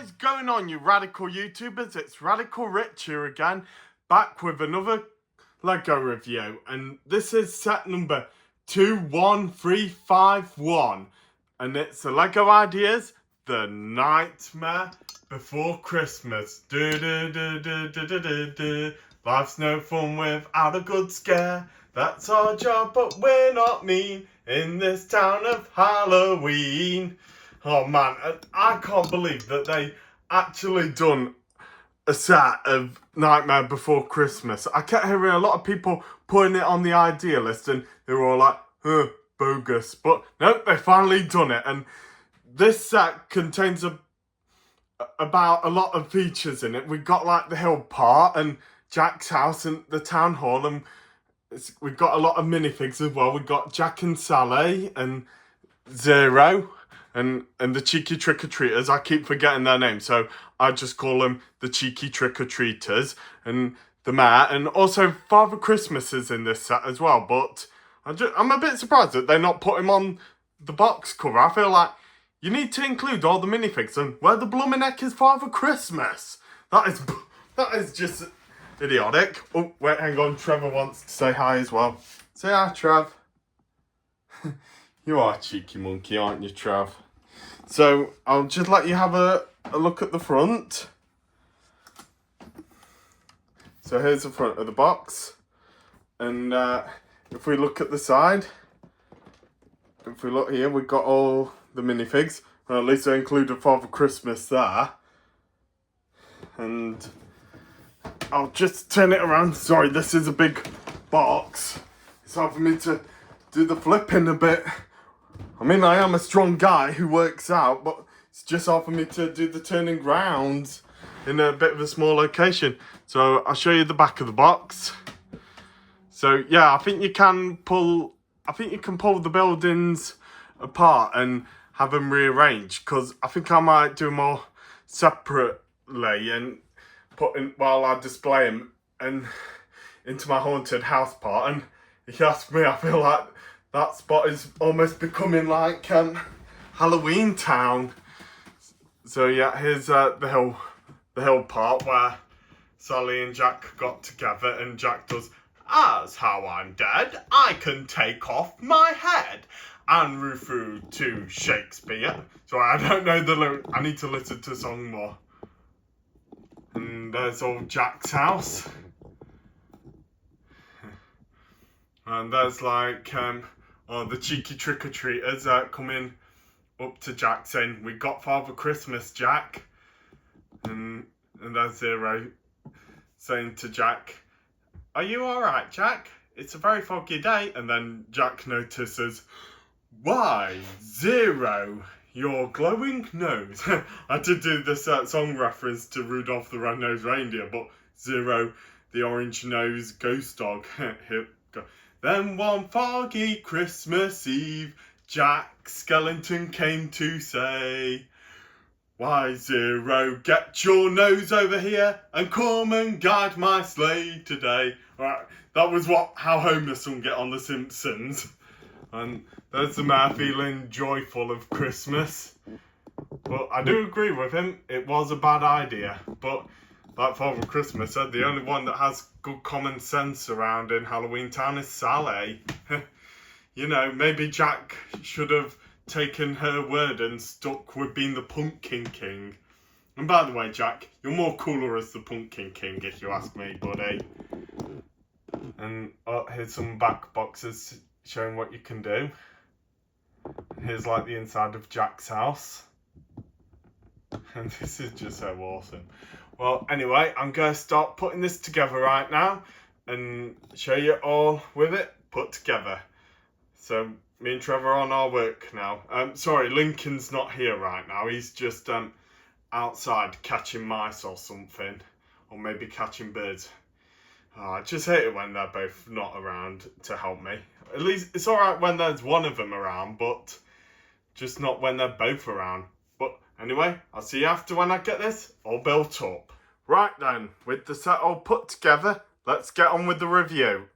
is going on, you radical YouTubers? It's Radical Rich here again, back with another Lego review, and this is set number 21351, and it's the Lego Ideas, The Nightmare Before Christmas. Life's no fun without a good scare. That's our job, but we're not mean in this town of Halloween. Oh man, I can't believe that they actually done a set of Nightmare Before Christmas. I kept hearing a lot of people putting it on the idea list and they were all like, bogus. But nope, they finally done it. And this set contains about a lot of features in it. We got like the hill part and Jack's house and the town hall, and we've got a lot of minifigs as well. We've got Jack and Sally and Zero and the cheeky trick-or-treaters. I keep forgetting their names, so I just call them the cheeky trick-or-treaters, and the mayor, and also Father Christmas is in this set as well, but I'm a bit surprised that they're not put him on the box cover. I feel like you need to include all the minifigs, and where the blooming heck is Father Christmas? That is just idiotic. Oh, wait, hang on, Trevor wants to say hi as well. Say hi, Trev. You are a cheeky monkey, aren't you, Trev? So, I'll just let you have a look at the front. So, here's the front of the box. And if we look at the side, if we look here, we've got all the minifigs. Well, at least I included Father Christmas there. And I'll just turn it around. Sorry, this is a big box. It's hard for me to do the flipping a bit. I mean, I am a strong guy who works out, but it's just hard for me to do the turning round in a bit of a small location. So I'll show you the back of the box. So yeah, I think you can pull the buildings apart and have them rearranged, because I think I might do more separately and put in while I display them and into my haunted house part. And if you ask me, I feel like that spot is almost becoming like Halloween Town. So yeah, here's the hill part where Sally and Jack got together, and Jack does, "As how I'm dead, I can take off my head," and refer to Shakespeare. So I don't know the lyrics. I need to listen to the song more. And there's old Jack's house. And there's like the cheeky trick-or-treaters coming up to Jack saying, "We got Father Christmas, Jack." And there's Zero saying to Jack, "Are you alright, Jack? It's a very foggy day." And then Jack notices, "Why, Zero, your glowing nose." I did do this song reference to Rudolph the Red-Nosed Reindeer, but Zero, the orange-nosed ghost dog. Here, go. Then one foggy Christmas Eve, Jack Skellington came to say, "Why, Zero, get your nose over here and come and guide my sleigh today." Alright, that was how Homer sung it on The Simpsons. And there's the mayor feeling joyful of Christmas. But I do agree with him, it was a bad idea. But like Father Christmas said, the only one that has good common sense around in Halloween Town is Sally. You know, maybe Jack should have taken her word and stuck with being the Pumpkin King. And by the way, Jack, you're more cooler as the Pumpkin King, if you ask me, buddy. And here's some back boxes showing what you can do. Here's like the inside of Jack's house. And this is just so awesome. Well, anyway, I'm going to start putting this together right now and show you all with it put together. So me and Trevor are on our work now. Sorry, Lincoln's not here right now. He's just outside catching mice or something. Or maybe catching birds. I just hate it when they're both not around to help me. At least it's alright when there's one of them around, but just not when they're both around. But anyway, I'll see you after when I get this all built up. Right then, with the set all put together, let's get on with the review.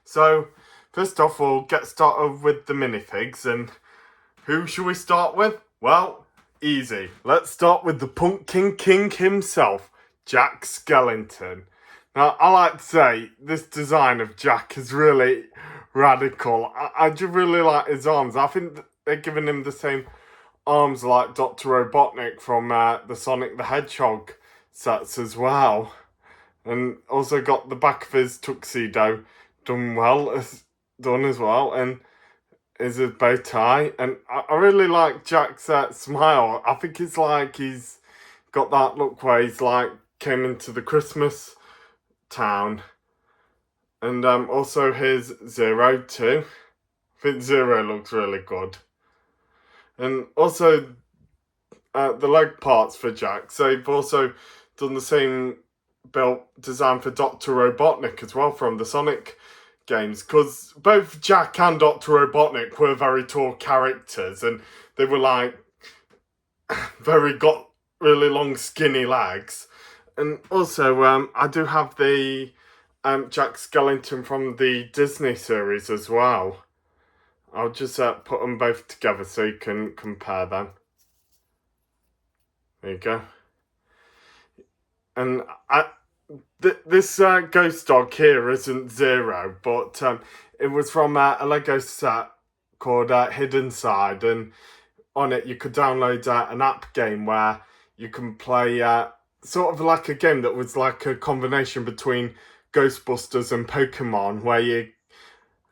So, first off, we'll get started with the minifigs. And who shall we start with? Well, easy. Let's start with the Pumpkin King himself, Jack Skellington. Now, I like to say this design of Jack is really radical. I just really like his arms. I think they're giving him the same arms like Dr. Robotnik from the Sonic the Hedgehog sets as well. And also got the back of his tuxedo done as well. And is a bow tie, and I really like Jack's smile. I think it's like he's got that look where he's like came into the Christmas town, and also his Zero too. I think Zero looks really good, and also the leg parts for Jack. So they've also done the same built design for Dr. Robotnik as well from the Sonic games, because both Jack and Dr. Robotnik were very tall characters, and they were like got really long skinny legs. And also I do have the Jack Skellington from the Disney series as well. I'll just put them both together so you can compare them. There you go. And this ghost dog here isn't Zero, but it was from a Lego set called Hidden Side, and on it you could download an app game where you can play sort of like a game that was like a combination between Ghostbusters and Pokemon, where you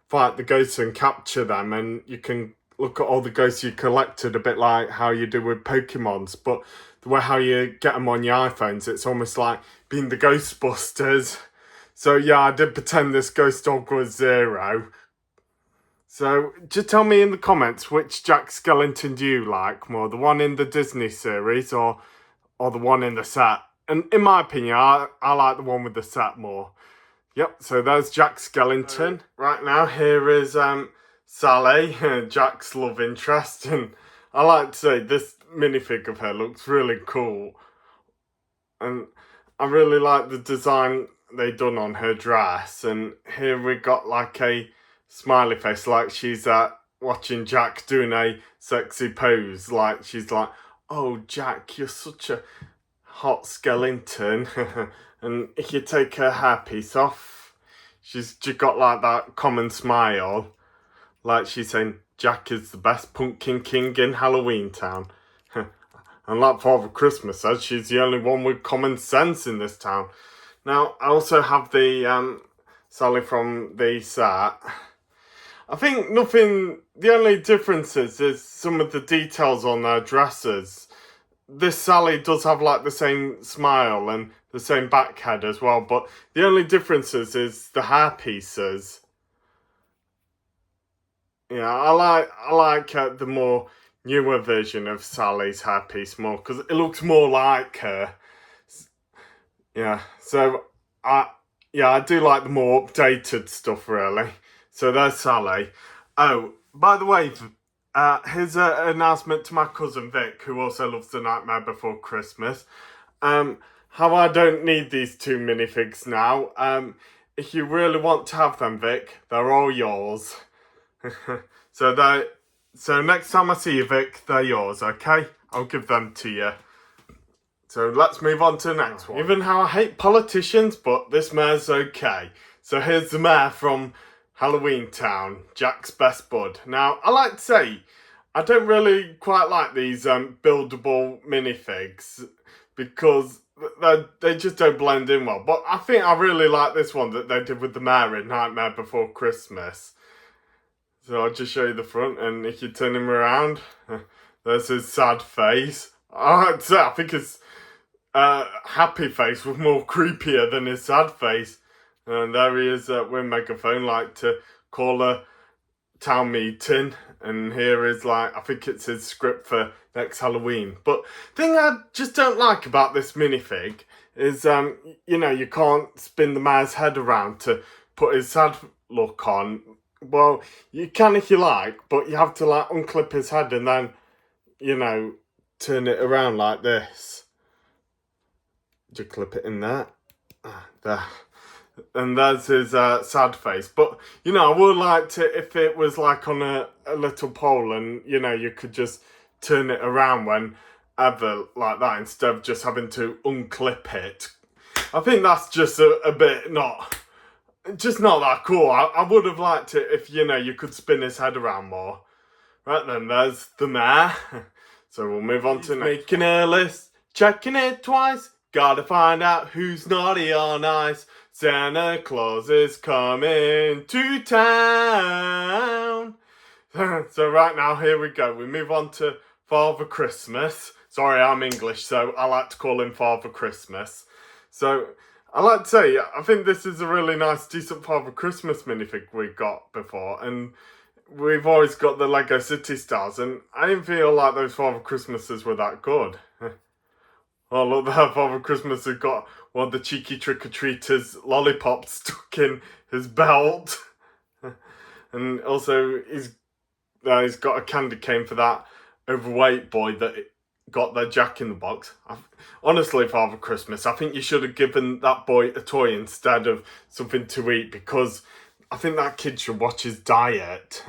fight the ghosts and capture them, and you can look at all the ghosts you collected, a bit like how you do with Pokemons, but the way how you get them on your iPhones, it's almost like being the Ghostbusters. So yeah, I did pretend this ghost dog was Zero. So just tell me in the comments, which Jack Skellington do you like more, the one in the Disney series or the one in the set? And in my opinion, I like the one with the set more. Yep, so there's Jack Skellington. Right now, here is Sally, Jack's love interest, and I like to say this minifig of her looks really cool, and I really like the design they done on her dress. And here we got like a smiley face, like she's watching Jack doing a sexy pose, like she's like, oh Jack, you're such a hot Skellington. And if you take her hairpiece off, she's just got like that common smile, like she's saying Jack is the best Pumpkin King in Halloween Town. And like Father Christmas says, she's the only one with common sense in this town. Now, I also have the Sally from the set. I think the only differences is some of the details on their dresses. This Sally does have like the same smile and the same back head as well, but the only differences is the hair pieces. Yeah, I like the more newer version of Sally's hairpiece more, because it looks more like her. Yeah, so I do like the more updated stuff really. So there's Sally. Oh, by the way, here's an announcement to my cousin Vic, who also loves The Nightmare Before Christmas. How I don't need these two minifigs now. If you really want to have them, Vic, they're all yours. So next time I see you, Vic, they're yours, okay? I'll give them to you. So let's move on to the next one. Even how I hate politicians, but this mayor's okay. So here's the mayor from Halloween Town, Jack's best bud. Now, I like to say, I don't really quite like these buildable minifigs, because they just don't blend in well. But I think I really like this one that they did with the mayor in Nightmare Before Christmas. So I'll just show you the front, and if you turn him around, there's his sad face. I think his happy face was more creepier than his sad face. And there he is with megaphone, like to call a town meeting. And here is like, I think it's his script for next Halloween. But the thing I just don't like about this minifig is, you can't spin the mayor's head around to put his sad look on. Well, you can if you like, but you have to like unclip his head and then, turn it around like this. Just clip it in there. There. And there's his sad face. But, I would like to, if it was like on a little pole and, you could just turn it around when ever like that instead of just having to unclip it. I think that's just a bit not that cool. I would have liked it if, you could spin his head around more. Right then, there's the mayor. So we'll move on to making a list, checking it twice. Gotta find out who's naughty or nice. Santa Claus is coming to town. So right now, here we go. We move on to Father Christmas. Sorry, I'm English, so I like to call him Father Christmas. So I like to say, I think this is a really nice, decent Father Christmas minifig we got before, and we've always got the Lego City Stars, and I didn't feel like those Father Christmases were that good. Oh, look there, Father Christmas has got one of the cheeky trick-or-treaters' lollipops stuck in his belt. And also, he's got a candy cane for that overweight boy that got their Jack in the Box. Honestly, Father Christmas, I think you should have given that boy a toy instead of something to eat, because I think that kid should watch his diet.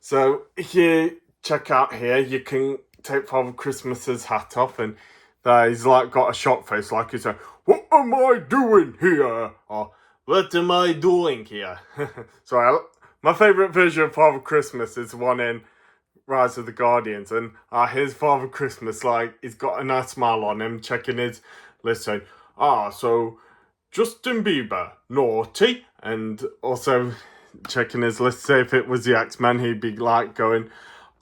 So, if you check out here, you can take Father Christmas's hat off, and he's like got a shock face, like he's like, "What am I doing here?" Or, "What am I doing here?" So my favourite version of Father Christmas is the one in Rise of the Guardians, and here's Father Christmas, like he's got a nice smile on him, checking his list, saying, so Justin Bieber, naughty, and also checking his list, say if it was the X-Men, he'd be like going,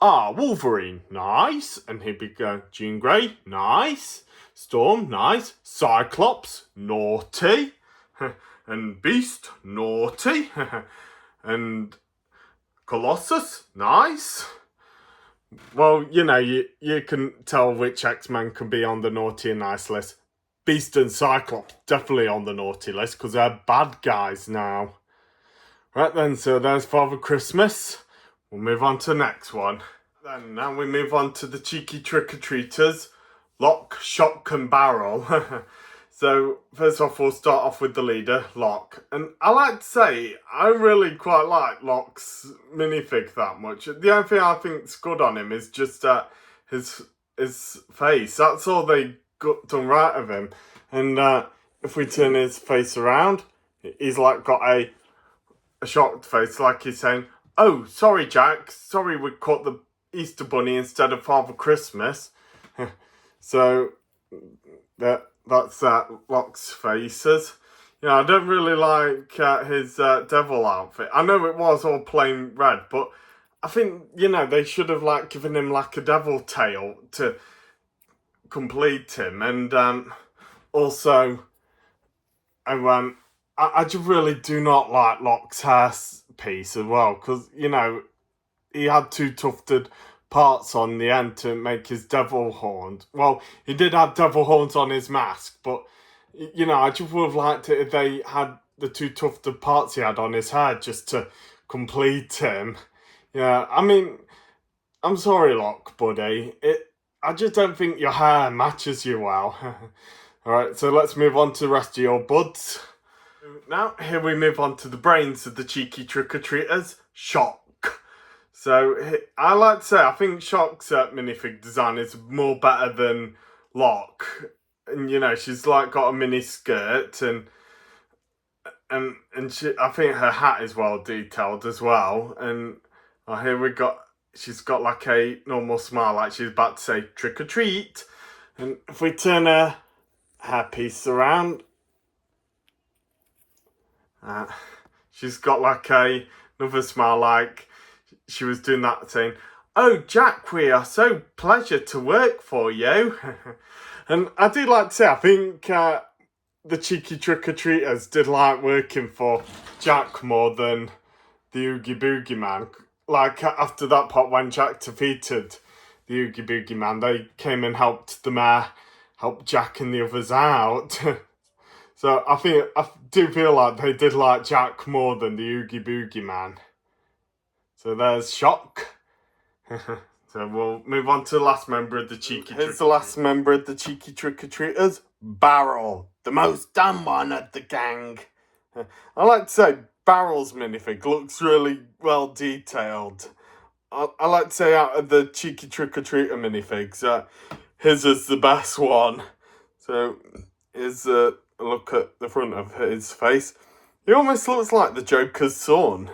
Wolverine, nice. And he'd be going, Jean Grey, nice. Storm, nice. Cyclops, naughty. And Beast, naughty. And Colossus, nice. Well, you can tell which X-Men can be on the naughty and nice list. Beast and Cyclops, definitely on the naughty list, because they're bad guys now. Right then, so there's Father Christmas. We'll move on to the next one. Then now we move on to the cheeky trick-or-treaters, Lock, Shock and Barrel. So first off, we'll start off with the leader, Lock. And I like to say, I really quite like Lock's minifig that much. The only thing I think's good on him is just his face. That's all they got done right of him. And if we turn his face around, he's like got a shocked face, like he's saying, "Oh, sorry, Jack. Sorry we caught the Easter Bunny instead of Father Christmas." So that's Lock's faces. I don't really like his devil outfit. I know it was all plain red, but I think, they should have given him a devil tail to complete him. And also, I just really do not like Lock's hair piece as well, because, he had two tufted parts on the end to make his devil horns. Well, he did have devil horns on his mask, but, I just would have liked it if they had the two tufted parts he had on his hair just to complete him. Yeah, I mean, I'm sorry, Lock, buddy. I just don't think your hair matches you well. Alright, so let's move on to the rest of your buds. Now, here we move on to the brains of the cheeky trick-or-treaters, Shock. So, I like to say, I think Shock's minifig design is more better than Lock. And, she's got a mini skirt, and I think her hat is well detailed as well. And here she's got a normal smile, like she's about to say trick or treat. And if we turn her hairpiece around, she's got another smile, like she was doing that saying, "Oh, Jack, we are so pleasure to work for you." And I do like to say, I think the cheeky trick-or-treaters did like working for Jack more than the Oogie Boogie Man. After that part, when Jack defeated the Oogie Boogie Man, they came and helped the mayor, helped Jack and the others out. So I do feel like they did like Jack more than the Oogie Boogie Man. So there's Shock. So we'll move on to the last member of the cheeky trick-or-treaters. Here's the last member of the cheeky trick-or-treaters, Barrel, the most dumb one of the gang. I like to say Barrel's minifig looks really well detailed. I like to say out of the cheeky trick-or-treater minifigs, his is the best one. So here's a look at the front of his face. He almost looks like the Joker's son.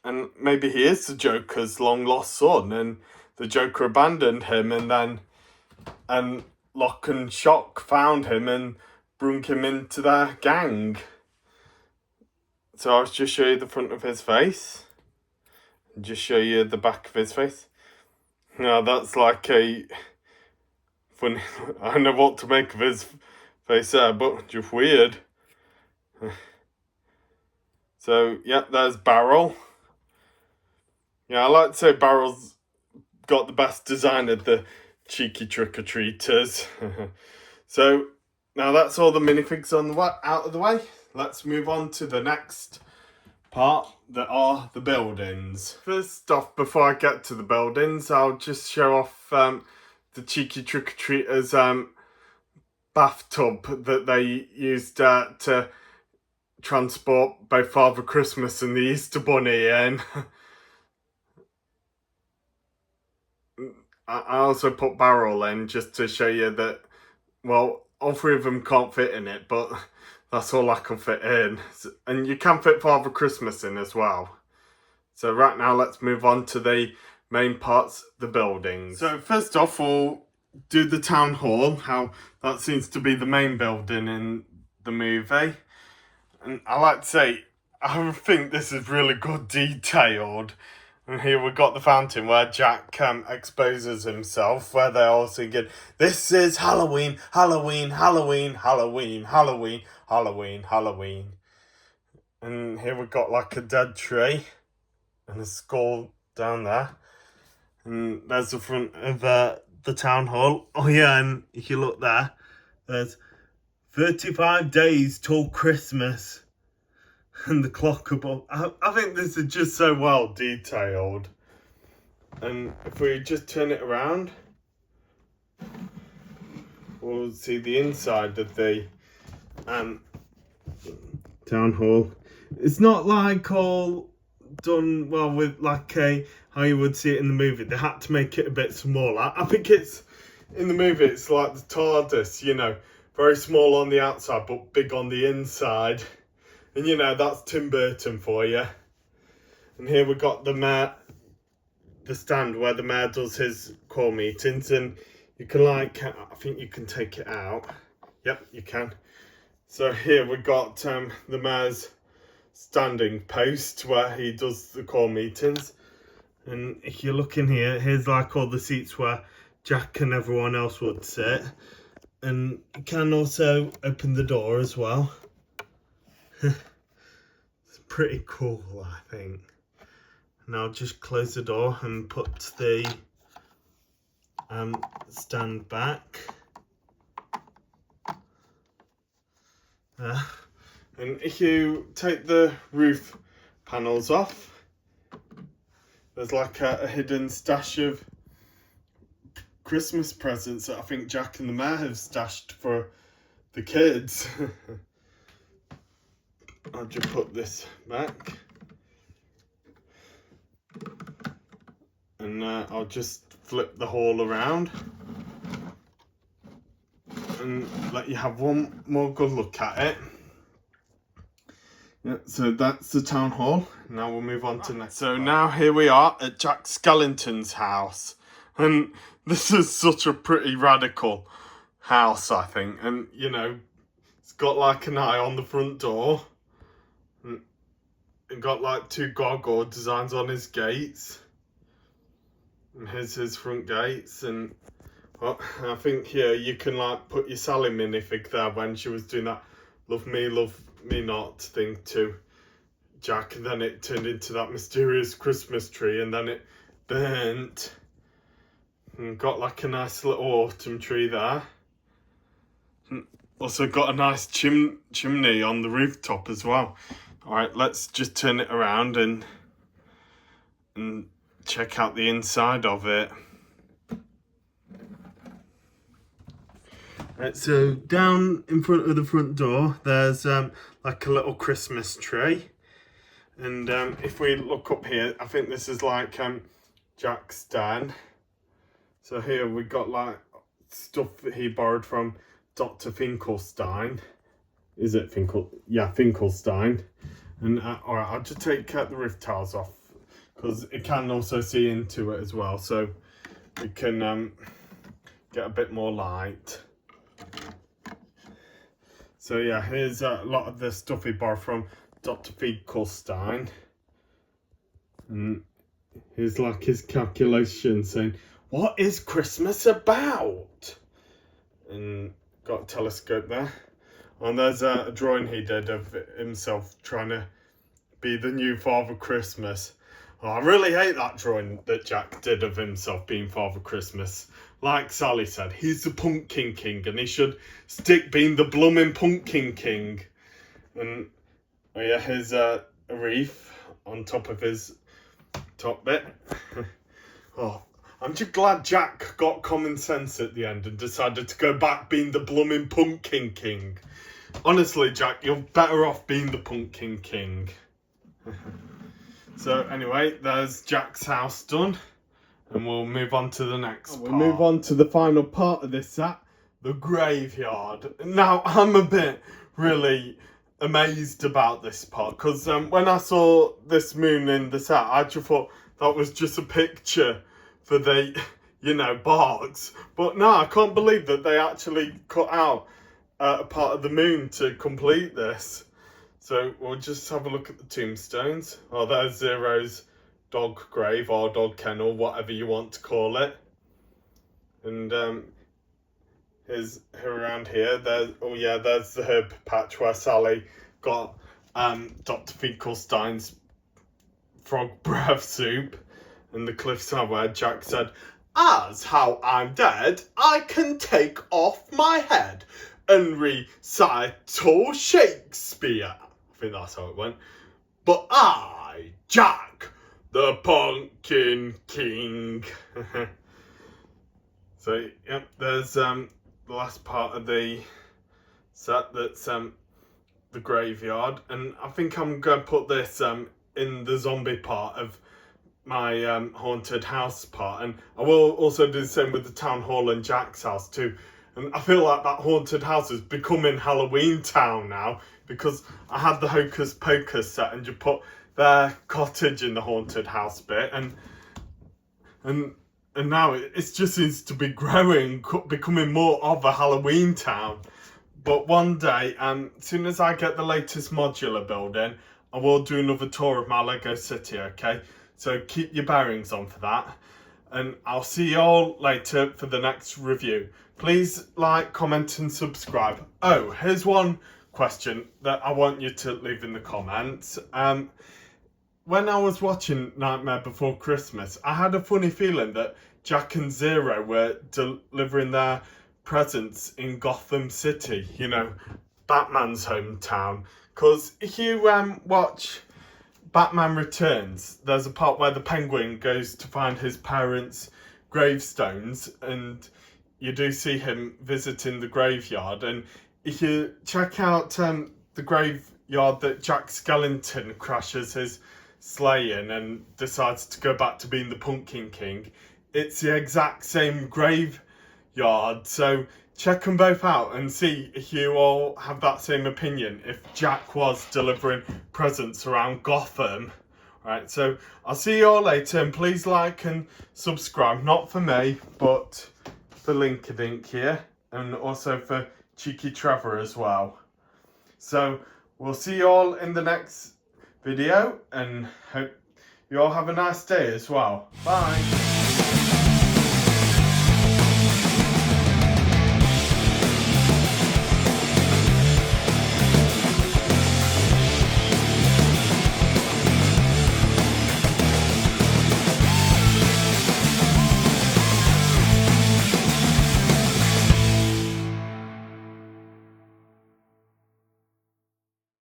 And maybe he is the Joker's long lost son, and the Joker abandoned him, and Lock and Shock found him and brung him into their gang. So I'll just show you the front of his face. Just show you the back of his face. Now that's like a funny. I don't know what to make of his face there, but just weird. So yeah, there's Barrel. Yeah, I like to say Barrel's got the best design of the cheeky trick-or-treaters. So now that's all the minifigs on the out of the way. Let's move on to the next part, that are the buildings. First off, before I get to the buildings, I'll just show off the cheeky trick-or-treaters bathtub that they used to transport both Father Christmas and the Easter Bunny in. I also put Barrel in just to show you that, well, all three of them can't fit in it, but that's all I can fit in. And you can fit Father Christmas in as well. So right now, let's move on to the main parts, the buildings. So first off, we'll do the town hall, how that seems to be the main building in the movie. And I like to say, I think this is really good detailed. And here we've got the fountain where Jack exposes himself, where they're all singing, "This is Halloween, Halloween, Halloween, Halloween, Halloween, Halloween, Halloween." And here we've got like a dead tree and a skull down there. And there's the front of the town hall. Oh yeah, and if you look there, there's 35 days till Christmas. And the clock above. I think this is just so well detailed. And if we just turn it around, we'll see the inside of the town hall. It's not like all done well with like how you would see it in the movie. They had to make it a bit smaller. I think it's in the movie. It's like the TARDIS, you know, very small on the outside but big on the inside. And you know, that's Tim Burton for you. And here we've got the stand where the mayor does his call meetings, and you can I think you can take it out. Yep, you can. So here we've got the mayor's standing post where he does the call meetings. And if you look in here, here's like all the seats where Jack and everyone else would sit. And you can also open the door as well. It's pretty cool, I think. And I'll just close the door and put the stand back. And if you take the roof panels off, there's like a hidden stash of Christmas presents that I think Jack and the mayor have stashed for the kids. I'll just put this back. And I'll just flip the hall around and let you have one more good look at it. Yeah, so that's the town hall. Now we'll move on to next. So now here we are at Jack Skellington's house. And this is such a pretty radical house, I think. And, you know, it's got like an eye on the front door. And got like two gargoyle designs on his gates. And here's his front gates. And well, I think here you can like put your Sally minifig there when she was doing that love me not thing to Jack. And then it turned into that mysterious Christmas tree. And then it burnt. And got like a nice little autumn tree there. And also got a nice chimney on the rooftop as well. Alright, let's just turn it around and check out the inside of it. Right, so down in front of the front door, there's like a little Christmas tree. And if we look up here, I think this is like Jack's den. So here we got like stuff that he borrowed from Dr. Finkelstein. Is it Finkelstein? And alright, I'll just take the roof tiles off because it can also see into it as well, so we can get a bit more light. So yeah, here's a lot of the stuff he borrowed from Dr. Finkelstein. And here's like his calculation saying, what is Christmas about? And got a telescope there. And there's a drawing he did of himself trying to be the new Father Christmas. Oh, I really hate that drawing that Jack did of himself being Father Christmas. Like Sally said, he's the Pumpkin King and he should stick being the blooming Pumpkin King. And oh yeah, here's a wreath on top of his top bit. Oh, I'm just glad Jack got common sense at the end and decided to go back being the blooming Pumpkin King. Honestly, Jack, you're better off being the Pumpkin King. So anyway, there's Jack's house done. And we'll move on to the next part. We'll move on to the final part of this set, the graveyard. Now, I'm a bit really amazed about this part because when I saw this moon in the set, I just thought that was just a picture for the, barks. But no, I can't believe that they actually cut out a part of the moon to complete this. So we'll just have a look at the tombstones. Oh, there's Zero's dog grave or dog kennel, whatever you want to call it. And here's around here. There's the herb patch where Sally got Dr. Finkelstein's frog breath soup, and the cliffside where Jack said, "As how I'm dead, I can take off my head and recital Shakespeare." I think that's how it went. But I, Jack, the Pumpkin King. So, yep, there's the last part of the set that's the graveyard. And I think I'm going to put this in the zombie part of my haunted house part. And I will also do the same with the town hall and Jack's house too. And I feel like that haunted house is becoming Halloween Town now because I had the Hocus Pocus set and you put their cottage in the haunted house bit, and now it just seems to be growing, becoming more of a Halloween Town. But one day, as soon as I get the latest modular building, I will do another tour of my Lego City, okay? So keep your bearings on for that. And I'll see you all later for the next review. Please like, comment and subscribe. Oh, here's one question that I want you to leave in the comments. When I was watching Nightmare Before Christmas, I had a funny feeling that Jack and Zero were delivering their presents in Gotham City, Batman's hometown. Because if you watch Batman Returns, there's a part where the Penguin goes to find his parents' gravestones, and you do see him visiting the graveyard. And if you check out the graveyard that Jack Skellington crashes his sleigh in and decides to go back to being the Pumpkin King, it's the exact same graveyard. So check them both out and see if you all have that same opinion, if Jack was delivering presents around Gotham. Right, so I'll see you all later, and please like and subscribe, not for me, but for Linkadink here, and also for Cheeky Trevor as well. So we'll see you all in the next video, and hope you all have a nice day as well. Bye.